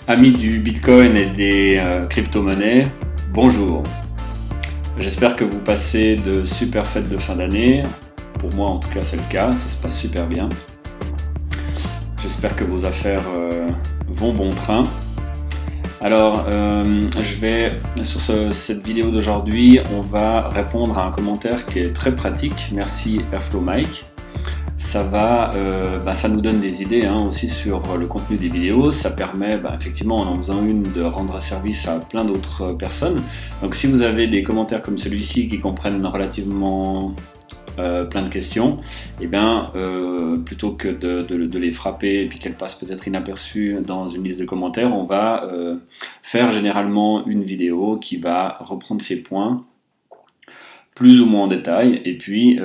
Amis du Bitcoin et des crypto-monnaies, bonjour. J'espère que vous passez de super fêtes de fin d'année. Pour moi, en tout cas, c'est le cas. Ça se passe super bien. J'espère que vos affaires vont bon train. Alors, sur cette vidéo d'aujourd'hui, on va répondre à un commentaire qui est très pratique. Merci Airflow Mike. Ça nous donne des idées aussi sur le contenu des vidéos. Ça permet effectivement, en faisant une, de rendre service à plein d'autres personnes. Donc si vous avez des commentaires comme celui-ci qui comprennent relativement plein de questions, plutôt que de les frapper et puis qu'elles passent peut-être inaperçues dans une liste de commentaires, on va faire généralement une vidéo qui va reprendre ces points plus ou moins en détail, et puis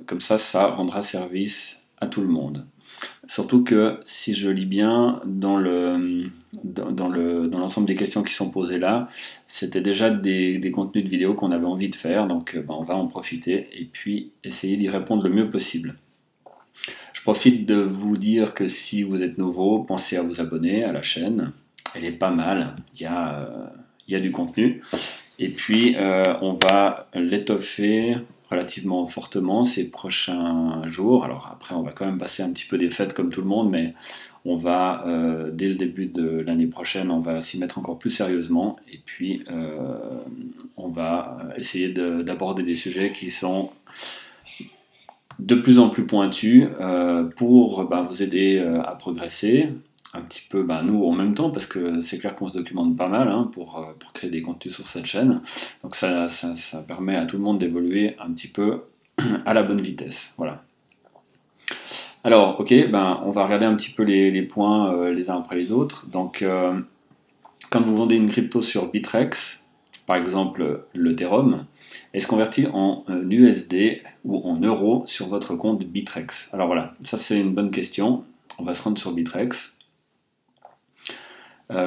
comme ça rendra service à tout le monde. Surtout que si je lis bien dans l'ensemble des questions qui sont posées là, c'était déjà des contenus de vidéos qu'on avait envie de faire, donc on va en profiter et puis essayer d'y répondre le mieux possible. Je profite de vous dire que si vous êtes nouveau, pensez à vous abonner à la chaîne, elle est pas mal, il y a du contenu. Et puis, on va l'étoffer relativement fortement ces prochains jours. Alors après, on va quand même passer un petit peu des fêtes comme tout le monde, mais on va, dès le début de l'année prochaine, on va s'y mettre encore plus sérieusement. Et puis, on va essayer d'aborder des sujets qui sont de plus en plus pointus pour vous aider à progresser. Un petit peu nous en même temps, parce que c'est clair qu'on se documente pas mal pour créer des contenus sur cette chaîne, donc ça permet à tout le monde d'évoluer un petit peu à la bonne vitesse. Voilà. Alors ok, on va regarder un petit peu les points les uns après les autres. Donc quand vous vendez une crypto sur Bittrex, par exemple l'Ethereum, est-ce converti en USD ou en euros sur votre compte Bittrex? Alors voilà, ça c'est une bonne question. On va se rendre sur Bittrex.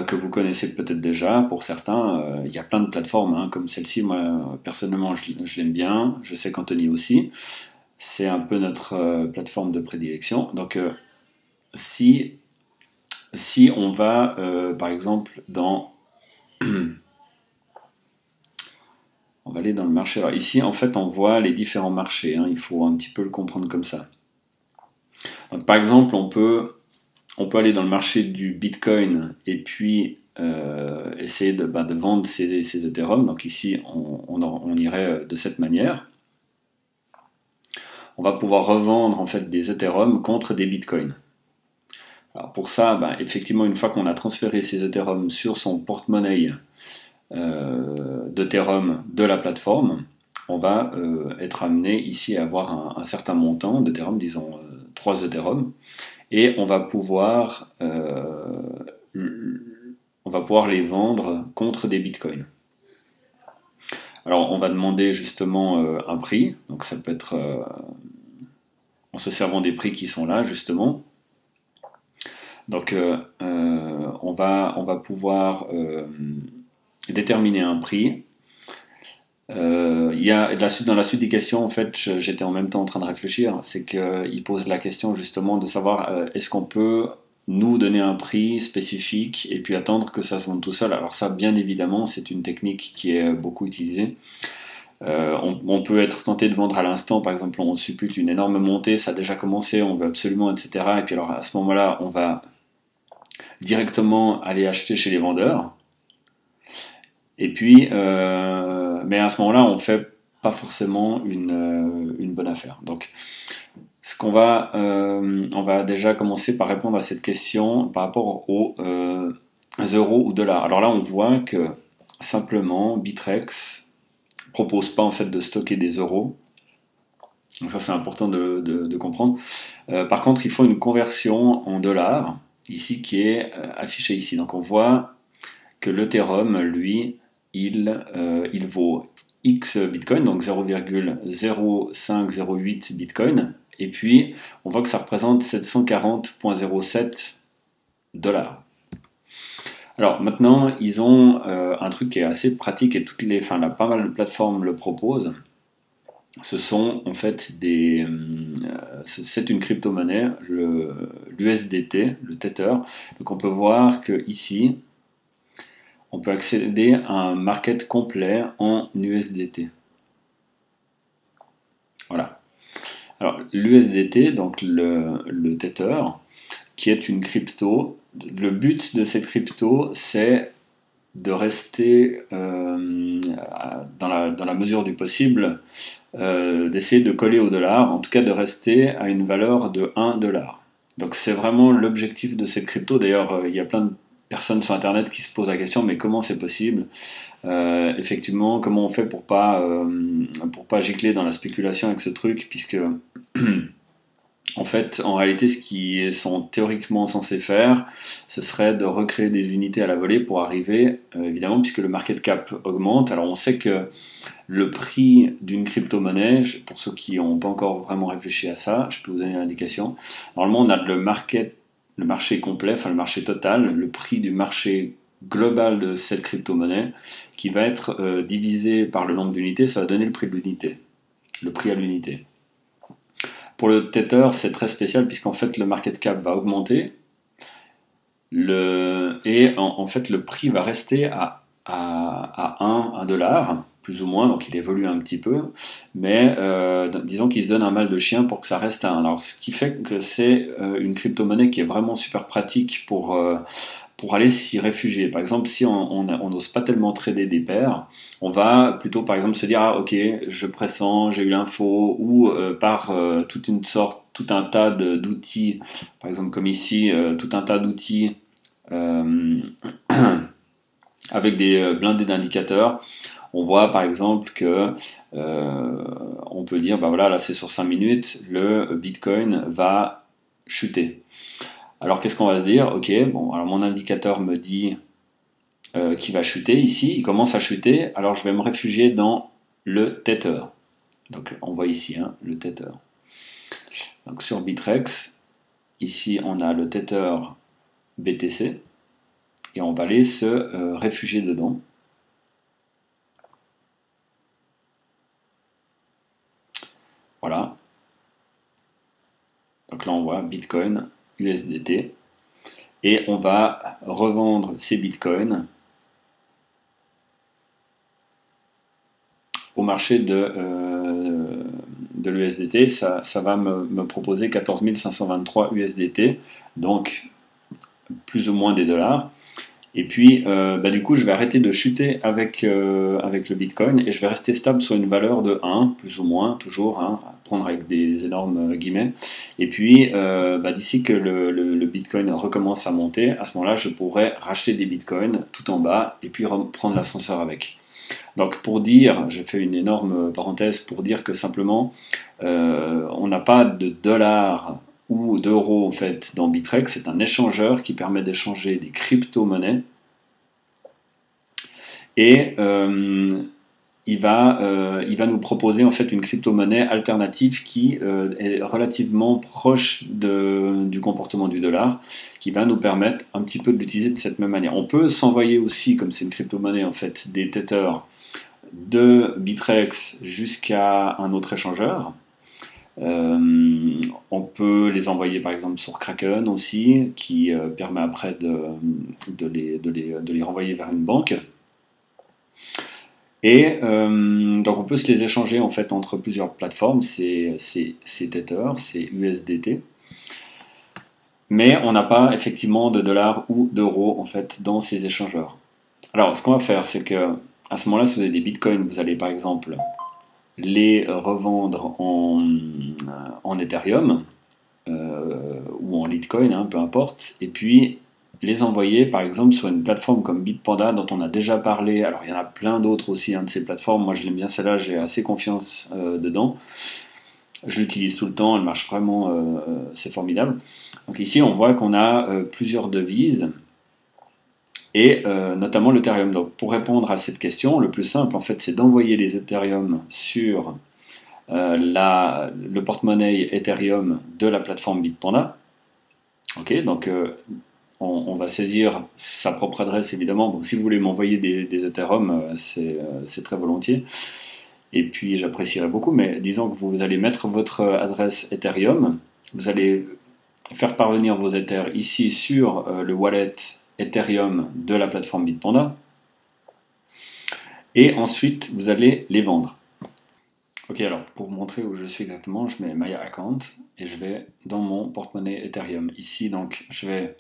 Que vous connaissez peut-être déjà pour certains. Il y a plein de plateformes comme celle-ci. Moi personnellement je l'aime bien, je sais qu'Anthony aussi, c'est un peu notre plateforme de prédilection. Donc si on va par exemple dans on va aller dans le marché. Alors ici en fait on voit les différents marchés, il faut un petit peu le comprendre comme ça. Donc par exemple on peut aller dans le marché du Bitcoin et puis essayer de vendre ces Ethereum. Donc ici, on irait de cette manière. On va pouvoir revendre en fait des Ethereum contre des Bitcoins. Alors pour ça, effectivement, une fois qu'on a transféré ces Ethereum sur son porte-monnaie d'Ethereum de la plateforme, on va être amené ici à avoir un certain montant d'Ethereum, disons 3 Ethereum, et on va pouvoir les vendre contre des bitcoins. Alors on va demander justement un prix, donc ça peut être en se servant des prix qui sont là justement. Donc on va pouvoir déterminer un prix. Dans la suite des questions, en fait, j'étais en même temps en train de réfléchir, c'est qu'il pose la question justement de savoir est-ce qu'on peut nous donner un prix spécifique et puis attendre que ça se vende tout seul. Alors ça, bien évidemment, c'est une technique qui est beaucoup utilisée. On peut être tenté de vendre à l'instant, par exemple, on suppute une énorme montée, ça a déjà commencé, on veut absolument, etc. Et puis alors à ce moment-là, on va directement aller acheter chez les vendeurs. Et puis, mais à ce moment-là, on fait pas forcément une bonne affaire. Donc, on va déjà commencer par répondre à cette question par rapport aux euros ou dollars. Alors là, on voit que simplement Bittrex propose pas en fait de stocker des euros. Donc ça, c'est important de comprendre. Par contre, il faut une conversion en dollars ici qui est affichée ici. Donc on voit que l'Ethereum, lui, il vaut X Bitcoin, donc 0,0508 Bitcoin, et puis on voit que ça représente 740,07 dollars. Alors maintenant, ils ont un truc qui est assez pratique et pas mal de plateformes le proposent. ce sont en fait c'est une crypto-monnaie, l'USDT, le Tether. Donc on peut voir que ici, on peut accéder à un market complet en USDT. Voilà. Alors l'USDT, donc le Tether, qui est une crypto, le but de cette crypto, c'est de rester dans la mesure du possible, d'essayer de coller au dollar, en tout cas de rester à une valeur de 1 dollar. Donc c'est vraiment l'objectif de cette crypto. D'ailleurs, il y a plein de personnes sur Internet qui se posent la question, mais comment c'est possible? Effectivement, comment on fait pour pas gicler dans la spéculation avec ce truc, puisque en fait, en réalité, ce qu'ils sont théoriquement censés faire, ce serait de recréer des unités à la volée pour arriver, évidemment, puisque le market cap augmente. Alors on sait que le prix d'une crypto-monnaie, pour ceux qui n'ont pas encore vraiment réfléchi à ça, je peux vous donner une indication. Normalement, on a le marché complet, enfin le marché total, le prix du marché global de cette crypto-monnaie, qui va être divisé par le nombre d'unités, ça va donner le prix de l'unité, le prix à l'unité. Pour le Tether, c'est très spécial puisqu'en fait le market cap va augmenter et en fait le prix va rester à 1 dollar, plus ou moins, donc il évolue un petit peu, mais disons qu'il se donne un mal de chien pour que ça reste à 1. Alors ce qui fait que c'est une crypto-monnaie qui est vraiment super pratique pour aller s'y réfugier. Par exemple, si on n'ose pas tellement trader des paires, on va plutôt par exemple se dire ah ok, je pressens, j'ai eu l'info, ou par tout un tas d'outils, par exemple comme ici, tout un tas d'outils euh, avec des blindés d'indicateurs. On voit par exemple que on peut dire bah voilà, là c'est sur 5 minutes, le Bitcoin va chuter. Alors qu'est-ce qu'on va se dire? Ok, bon, alors mon indicateur me dit qu'il va chuter ici, il commence à chuter, alors je vais me réfugier dans le Tether. Donc on voit ici le Tether. Donc sur Bitrex, ici on a le Tether BTC, et on va aller se réfugier dedans. Voilà. Donc là on voit Bitcoin, USDT, et on va revendre ces Bitcoins au marché de l'USDT. Ça va me proposer 14 523 USDT, donc plus ou moins des dollars. Et puis, du coup, je vais arrêter de chuter avec le Bitcoin et je vais rester stable sur une valeur de 1, plus ou moins, toujours, à prendre avec des énormes guillemets. Et puis, d'ici que le Bitcoin recommence à monter, à ce moment-là, je pourrais racheter des Bitcoins tout en bas et puis prendre l'ascenseur avec. Donc, pour dire, j'ai fait une énorme parenthèse pour dire que simplement, on n'a pas de dollars ou d'euros en fait dans Bitrex. C'est un échangeur qui permet d'échanger des crypto-monnaies et il va nous proposer en fait une crypto-monnaie alternative qui est relativement proche du comportement du dollar, qui va nous permettre un petit peu de l'utiliser de cette même manière. On peut s'envoyer aussi, comme c'est une crypto-monnaie en fait, des tethers de Bitrex jusqu'à un autre échangeur. On peut les envoyer par exemple sur Kraken aussi, qui permet après de les renvoyer vers une banque. Et donc on peut se les échanger en fait entre plusieurs plateformes, c'est Tether, c'est USDT. Mais on n'a pas effectivement de dollars ou d'euros en fait dans ces échangeurs. Alors ce qu'on va faire, c'est que à ce moment-là, si vous avez des bitcoins, vous allez par exemple les revendre en Ethereum ou en Litecoin, peu importe, et puis les envoyer par exemple sur une plateforme comme Bitpanda dont on a déjà parlé. Alors il y en a plein d'autres aussi de ces plateformes, moi je l'aime bien celle-là, j'ai assez confiance dedans, je l'utilise tout le temps, elle marche vraiment, c'est formidable. Donc ici on voit qu'on a plusieurs devises et notamment l'Ethereum. Donc pour répondre à cette question, le plus simple en fait c'est d'envoyer les Ethereum sur le porte-monnaie Ethereum de la plateforme Bitpanda. Ok, donc on va saisir sa propre adresse évidemment. Bon, si vous voulez m'envoyer des Ethereum, c'est très volontiers. Et puis j'apprécierais beaucoup, mais disons que vous allez mettre votre adresse Ethereum, vous allez faire parvenir vos Ethers ici sur le wallet Ethereum de la plateforme Bitpanda, et ensuite vous allez les vendre. Ok, alors pour vous montrer où je suis exactement, je mets My Account et je vais dans mon porte-monnaie Ethereum. Ici, donc, je vais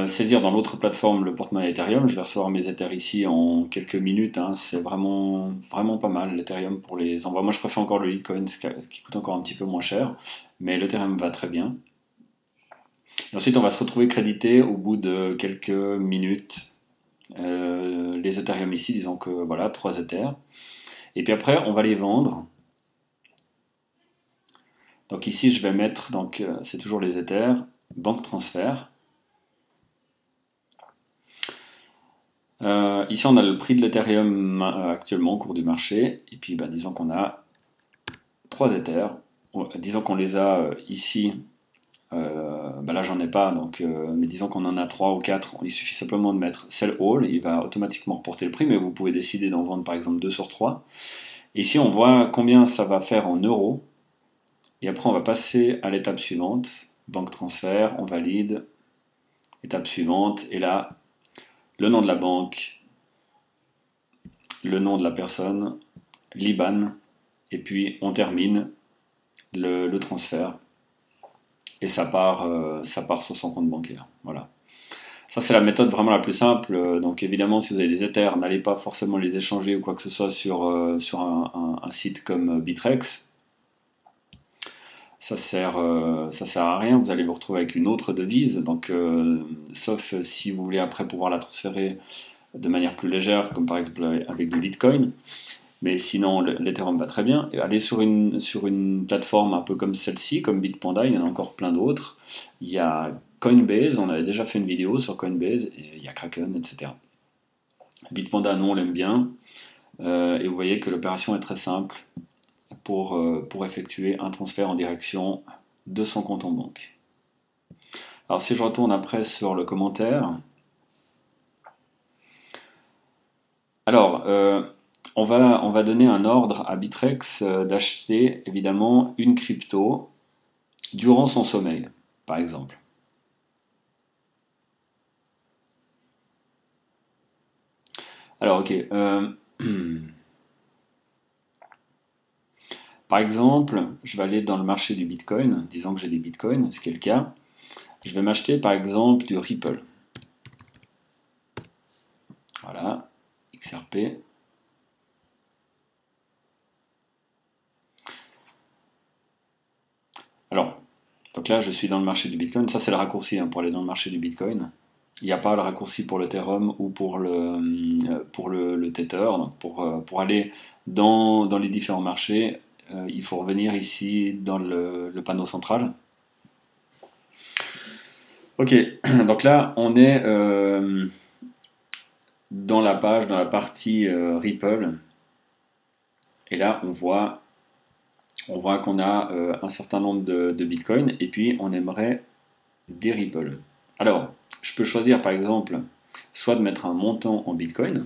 saisir dans l'autre plateforme le porte-monnaie Ethereum. Je vais recevoir mes Ethers ici en quelques minutes. Hein. C'est vraiment, vraiment pas mal l'Ethereum pour les envois. Moi, je préfère encore le Litecoin qui coûte encore un petit peu moins cher, mais l'Ethereum va très bien. Et ensuite, on va se retrouver crédité au bout de quelques minutes. Les Ethereum ici, disons que voilà, 3 Ethers. Et puis après, on va les vendre. Donc ici, je vais mettre, donc c'est toujours les Ethers, banque transfert. Ici, on a le prix de l'Ethereum actuellement au cours du marché. Et puis, bah, disons qu'on a 3 Ethers. Disons qu'on les a ici. Bah là, j'en ai pas, donc, mais disons qu'on en a 3 ou 4. Il suffit simplement de mettre Sell All. Il va automatiquement reporter le prix, mais vous pouvez décider d'en vendre par exemple 2 sur 3. Ici, on voit combien ça va faire en euros. Et après, on va passer à l'étape suivante. Banque transfert, on valide. Étape suivante. Et là, le nom de la banque, le nom de la personne, l'IBAN. Et puis, on termine le transfert. Et ça part sur son compte bancaire. Voilà. Ça, c'est la méthode vraiment la plus simple. Donc, évidemment, si vous avez des Ethers, n'allez pas forcément les échanger ou quoi que ce soit sur un site comme Bitrex. Ça sert à rien, vous allez vous retrouver avec une autre devise, donc sauf si vous voulez après pouvoir la transférer de manière plus légère, comme par exemple avec du Litecoin. Mais sinon, l'Ethereum va très bien. Et allez sur une plateforme un peu comme celle-ci, comme Bitpanda, il y en a encore plein d'autres. Il y a Coinbase, on avait déjà fait une vidéo sur Coinbase, et il y a Kraken, etc. Bitpanda, nous, on l'aime bien. Et vous voyez que l'opération est très simple pour effectuer un transfert en direction de son compte en banque. Alors si je retourne après sur le commentaire, alors on va donner un ordre à Bitrex d'acheter évidemment une crypto durant son sommeil, par exemple. Alors ok, par exemple, je vais aller dans le marché du Bitcoin, disons que j'ai des Bitcoins, ce qui est le cas. Je vais m'acheter par exemple du Ripple. Voilà, XRP. Alors, donc là je suis dans le marché du Bitcoin, ça c'est le raccourci hein, pour aller dans le marché du Bitcoin. Il n'y a pas le raccourci pour l'Ethereum ou pour le Tether. Donc pour aller dans les différents marchés, il faut revenir ici dans le panneau central. Ok, donc là on est dans la page, dans la partie Ripple. Et là on voit qu'on a un certain nombre de bitcoins et puis on aimerait des Ripple. Alors, je peux choisir par exemple soit de mettre un montant en bitcoin.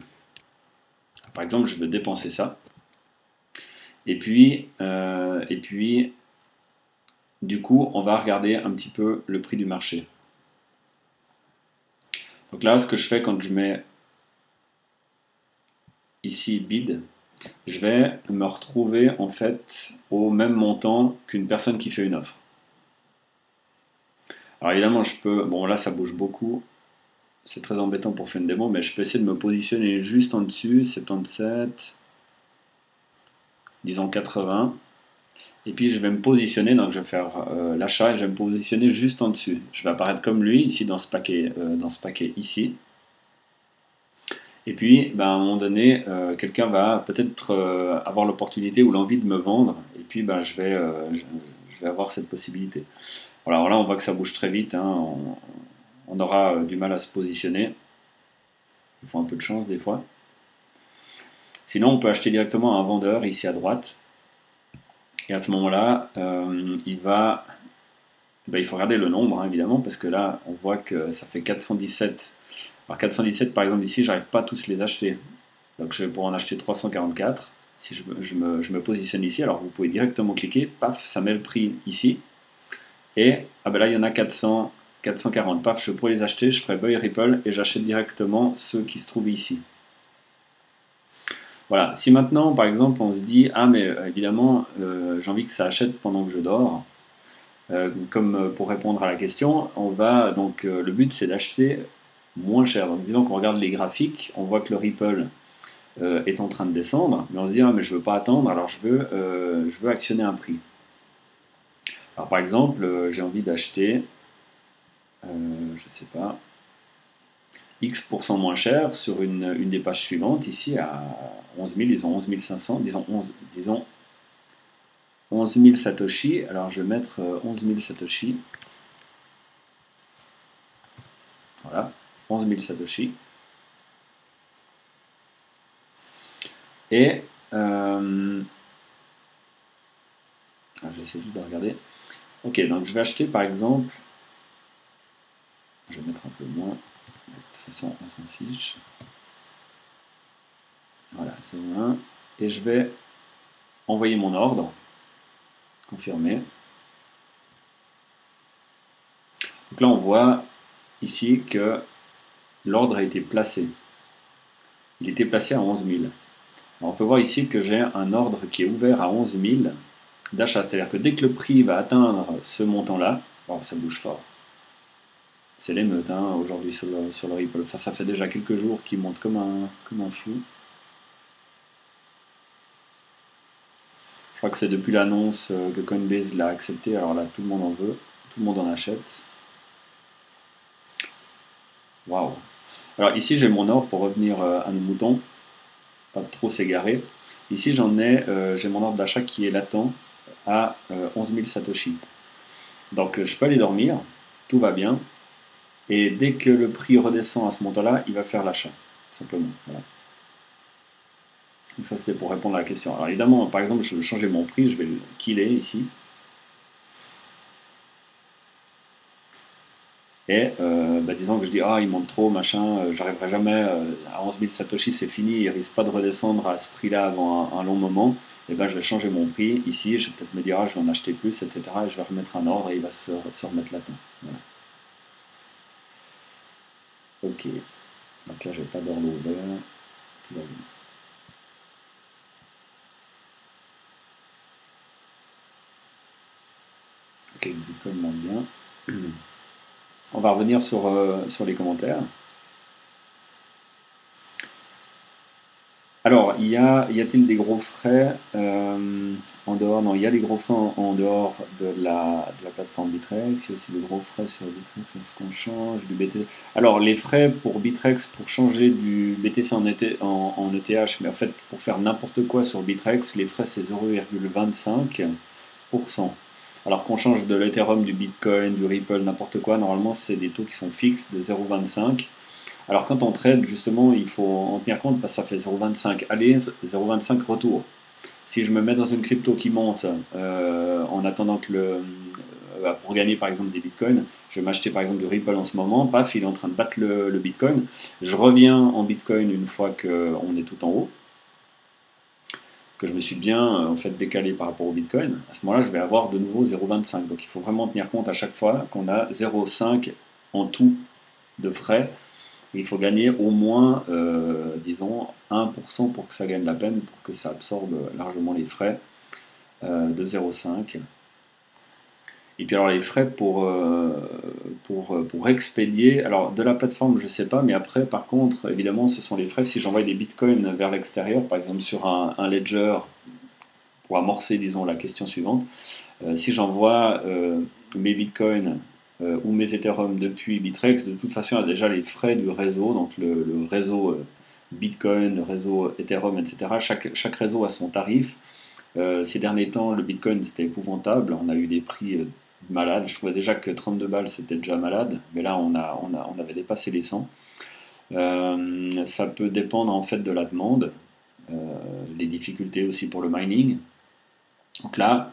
Par exemple, je veux dépenser ça. Et puis, du coup, on va regarder un petit peu le prix du marché. Donc là, ce que je fais quand je mets ici bid, je vais me retrouver en fait au même montant qu'une personne qui fait une offre. Alors évidemment, je peux... Bon, là, ça bouge beaucoup. C'est très embêtant pour faire une démo, mais je peux essayer de me positionner juste en dessus, 77, disons 80. Et puis je vais me positionner, donc je vais faire l'achat et je vais me positionner juste en dessus. Je vais apparaître comme lui, ici dans ce paquet ici. Et puis, ben, à un moment donné, quelqu'un va peut-être avoir l'opportunité ou l'envie de me vendre. Et puis, ben, je vais avoir cette possibilité. Voilà, alors là, on voit que ça bouge très vite. Hein, on aura du mal à se positionner. Il faut un peu de chance des fois. Sinon, on peut acheter directement à un vendeur ici à droite. Et à ce moment-là, il faut regarder le nombre, hein, évidemment, parce que là, on voit que ça fait 417. Alors 417, par exemple, ici, j'arrive pas à tous les acheter. Donc je vais pouvoir en acheter 344. Si je me positionne ici, alors vous pouvez directement cliquer, paf, ça met le prix ici. Et ah ben là, il y en a 400, 440. Paf, je pourrais les acheter, je ferai Buy Ripple et j'achète directement ceux qui se trouvent ici. Voilà, si maintenant, par exemple, on se dit, ah mais évidemment, j'ai envie que ça achète pendant que je dors, comme pour répondre à la question, on va donc, le but c'est d'acheter moins cher. Donc disons qu'on regarde les graphiques, on voit que le Ripple est en train de descendre, mais on se dit, ah mais je veux pas attendre, alors je veux actionner un prix. Alors par exemple, j'ai envie d'acheter, je sais pas, X% moins cher sur une des pages suivantes, ici à 11 000, disons 11 500, disons 11 000 Satoshi. Alors je vais mettre 11 000 Satoshi. Voilà, 11 000 Satoshi. Et j'essaie juste de regarder. Ok, donc je vais acheter par exemple, je vais mettre un peu moins, de toute façon on s'en fiche. Voilà, c'est bien. Et je vais envoyer mon ordre, confirmer. Donc là on voit ici que l'ordre a été placé. Il était placé à 11 000. Alors on peut voir ici que j'ai un ordre qui est ouvert à 11 000 d'achat. C'est-à-dire que dès que le prix va atteindre ce montant-là, alors ça bouge fort. C'est l'émeute hein, aujourd'hui sur le Ripple. Enfin, ça fait déjà quelques jours qu'il monte comme un fou. Je crois que c'est depuis l'annonce que Coinbase l'a accepté. Alors là, tout le monde en veut. Tout le monde en achète. Waouh! Alors ici, j'ai mon ordre pour revenir à nos moutons. Pas trop s'égarer. Ici, j'ai mon ordre d'achat qui est latent à 11 000 Satoshi. Donc, je peux aller dormir. Tout va bien. Et dès que le prix redescend à ce montant-là, il va faire l'achat. Simplement. Voilà. Donc ça, c'était pour répondre à la question. Alors évidemment, par exemple, je veux changer mon prix. Je vais le killer ici. Et disons que je dis, ah, il monte trop, machin, j'arriverai jamais à 11 000 Satoshi, c'est fini, il risque pas de redescendre à ce prix-là avant un long moment. Et ben, je vais changer mon prix. Ici, je vais peut-être me dire, ah, je vais en acheter plus, etc. Et je vais remettre un ordre et il va se remettre là-dedans. Voilà. Ok. Donc là, je n'ai pas d'ordre ouvert. Tout va bien. Ok, le Bitcoin monte bien. On va revenir sur les commentaires. Alors, y a-t-il des gros frais en dehors? Non, il y a des gros frais en dehors de la plateforme Bitrex. Il y a aussi des gros frais sur Bitrex. Est-ce qu'on change du BTC? Alors, les frais pour Bitrex, pour changer du BTC en ETH, mais en fait, pour faire n'importe quoi sur Bitrex, les frais c'est 0,25%. Alors qu'on change de l'Ethereum, du Bitcoin, du Ripple, n'importe quoi, normalement c'est des taux qui sont fixes de 0,25. Alors quand on trade, justement, il faut en tenir compte parce que ça fait 0,25 aller, 0,25 retour. Si je me mets dans une crypto qui monte en attendant que pour gagner par exemple des bitcoins, je vais m'acheter par exemple du Ripple en ce moment, paf, il est en train de battre le bitcoin. Je reviens en bitcoin une fois qu'on est tout en haut, que je me suis bien en fait décalé par rapport au bitcoin. À ce moment-là, je vais avoir de nouveau 0,25. Donc il faut vraiment tenir compte à chaque fois qu'on a 0,5 en tout de frais. Il faut gagner au moins, disons, 1% pour que ça gagne la peine, pour que ça absorbe largement les frais de 0,5. Et puis alors les frais pour expédier, alors de la plateforme je ne sais pas, mais après par contre, évidemment, ce sont les frais si j'envoie des bitcoins vers l'extérieur, par exemple sur un ledger, pour amorcer, disons, la question suivante. Si j'envoie mes bitcoins ou mes Ethereum depuis Bitrex, de toute façon, il y a déjà les frais du réseau, donc le réseau Bitcoin, le réseau Ethereum, etc. Chaque réseau a son tarif. Ces derniers temps, le Bitcoin, c'était épouvantable. On a eu des prix malades. Je trouvais déjà que 32 balles, c'était déjà malade. Mais là, on avait dépassé les 100. Ça peut dépendre en fait de la demande, les difficultés aussi pour le mining. Donc là,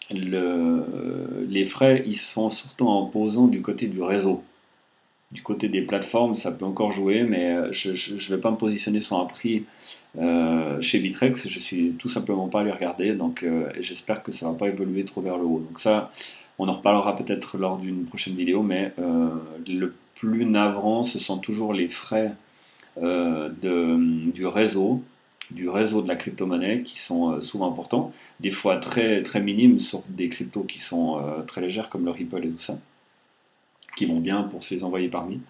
les frais, ils sont surtout en posant du côté du réseau. Du côté des plateformes, ça peut encore jouer, mais je ne vais pas me positionner sur un prix chez Bitrex. Je suis tout simplement pas allé regarder, donc j'espère que ça va pas évoluer trop vers le haut. Donc ça, on en reparlera peut-être lors d'une prochaine vidéo, mais le plus navrant, ce sont toujours les frais du réseau de la crypto-monnaie qui sont souvent importants, des fois très, très minimes sur des cryptos qui sont très légères comme le Ripple et tout ça, qui vont bien pour se les envoyer parmi.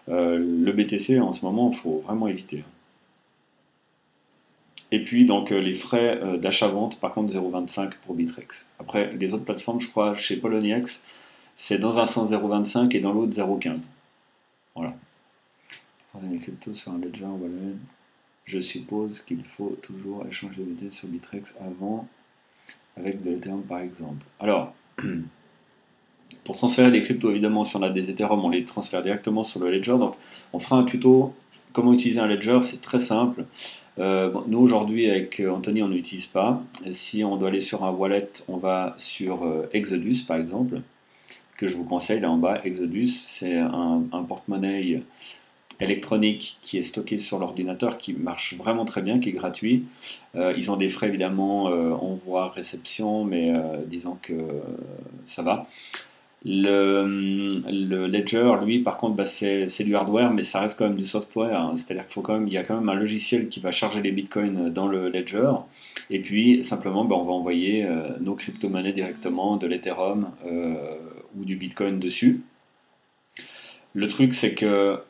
Le BTC en ce moment, il faut vraiment éviter. Et puis donc les frais d'achat-vente, par contre 0,25 pour Bitrex. Après les autres plateformes, je crois chez Poloniex, c'est dans un sens 0,25 et dans l'autre 0,15. Voilà. Les cryptos sur un ledger wallet. Je suppose qu'il faut toujours échanger de BTC sur Bitrex avant avec de l'Ethereum par exemple. Alors, pour transférer des cryptos, évidemment, si on a des Ethereum, on les transfère directement sur le ledger. Donc, on fera un tuto comment utiliser un ledger, c'est très simple. Bon, nous, aujourd'hui, avec Anthony, on n'utilise pas. Si on doit aller sur un wallet, on va sur Exodus, par exemple, que je vous conseille là en bas. Exodus, c'est un porte-monnaie électronique qui est stocké sur l'ordinateur, qui marche vraiment très bien, qui est gratuit. Ils ont des frais évidemment envoi, réception, mais disons que ça va. Le Ledger, lui, par contre, bah, c'est du hardware, mais ça reste quand même du software. Hein. C'est-à-dire qu'il y a quand même un logiciel qui va charger les bitcoins dans le Ledger. Et puis, simplement, bah, on va envoyer nos crypto-monnaies directement de l'Ethereum ou du bitcoin dessus. Le truc, c'est que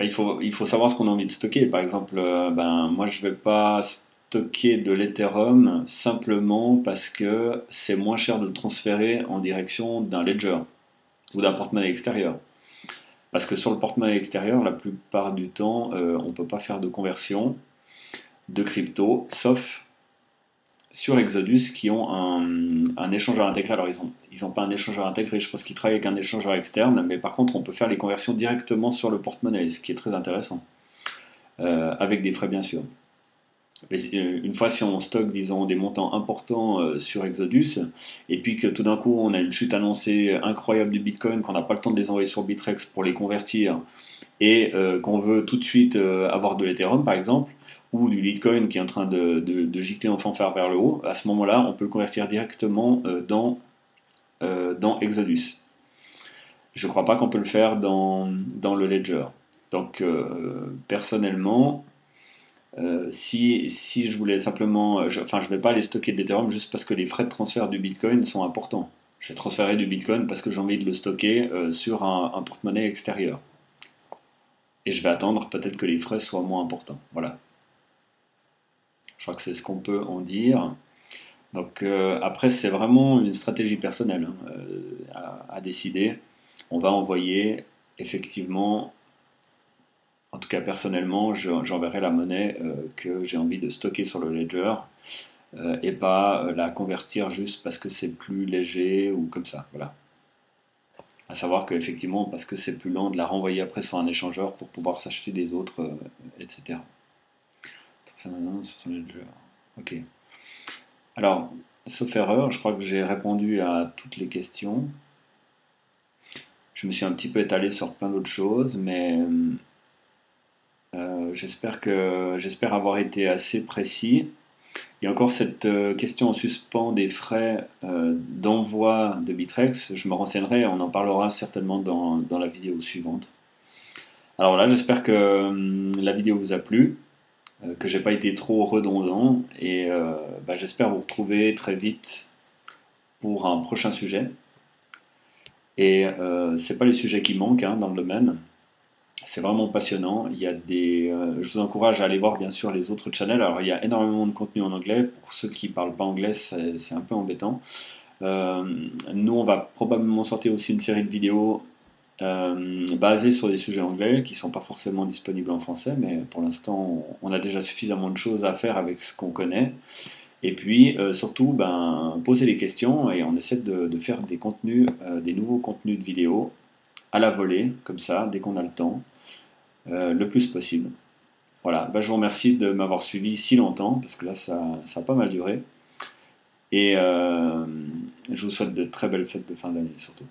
il faut savoir ce qu'on a envie de stocker. Par exemple, moi je ne vais pas stocker de l'Ethereum simplement parce que c'est moins cher de le transférer en direction d'un ledger ou d'un porte-monnaie extérieur. Parce que sur le porte-monnaie extérieur, la plupart du temps, on ne peut pas faire de conversion de crypto, sauf sur Exodus qui ont un échangeur intégré. Alors ils ont pas un échangeur intégré, je pense qu'ils travaillent avec un échangeur externe, mais par contre on peut faire les conversions directement sur le porte-monnaie, ce qui est très intéressant, avec des frais bien sûr. Mais, une fois si on stocke disons des montants importants sur Exodus, et puis que tout d'un coup on a une chute annoncée incroyable du Bitcoin, qu'on n'a pas le temps de les envoyer sur Bitrex pour les convertir, et qu'on veut tout de suite avoir de l'Ethereum par exemple, ou du Litecoin qui est en train de gicler en fanfare vers le haut, à ce moment-là, on peut le convertir directement dans Exodus. Je ne crois pas qu'on peut le faire dans le Ledger. Donc, personnellement, si je voulais simplement... je ne vais pas aller stocker de l'Ethereum juste parce que les frais de transfert du Bitcoin sont importants. Je vais transférer du Bitcoin parce que j'ai envie de le stocker sur un porte-monnaie extérieur. Et je vais attendre peut-être que les frais soient moins importants. Voilà. Je crois que c'est ce qu'on peut en dire. Donc après, c'est vraiment une stratégie personnelle à décider. On va envoyer effectivement, en tout cas personnellement, j'enverrai la monnaie que j'ai envie de stocker sur le ledger et pas la convertir juste parce que c'est plus léger ou comme ça. Voilà. À savoir qu'effectivement, parce que c'est plus lent de la renvoyer après sur un échangeur pour pouvoir s'acheter des autres, etc. Sur son ledger. Ok. Alors, sauf erreur, je crois que j'ai répondu à toutes les questions. Je me suis un petit peu étalé sur plein d'autres choses, mais j'espère avoir été assez précis. Il y a encore cette question en suspens des frais d'envoi de Bitrex. Je me renseignerai, on en parlera certainement dans la vidéo suivante. Alors là, j'espère que la vidéo vous a plu, que j'ai pas été trop redondant, et j'espère vous retrouver très vite pour un prochain sujet. Et c'est pas les sujets qui manquent dans le domaine. C'est vraiment passionnant. Il y a je vous encourage à aller voir bien sûr les autres channels. Alors il y a énormément de contenu en anglais. Pour ceux qui parlent pas anglais, c'est un peu embêtant. Nous, on va probablement sortir aussi une série de vidéos basées sur des sujets anglais qui sont pas forcément disponibles en français, mais pour l'instant, on a déjà suffisamment de choses à faire avec ce qu'on connaît. Et puis surtout, poser des questions et on essaie de faire des contenus, des nouveaux contenus de vidéos à la volée, comme ça, dès qu'on a le temps, le plus possible. Voilà, je vous remercie de m'avoir suivi si longtemps, parce que là, ça a pas mal duré. Et je vous souhaite de très belles fêtes de fin d'année, surtout.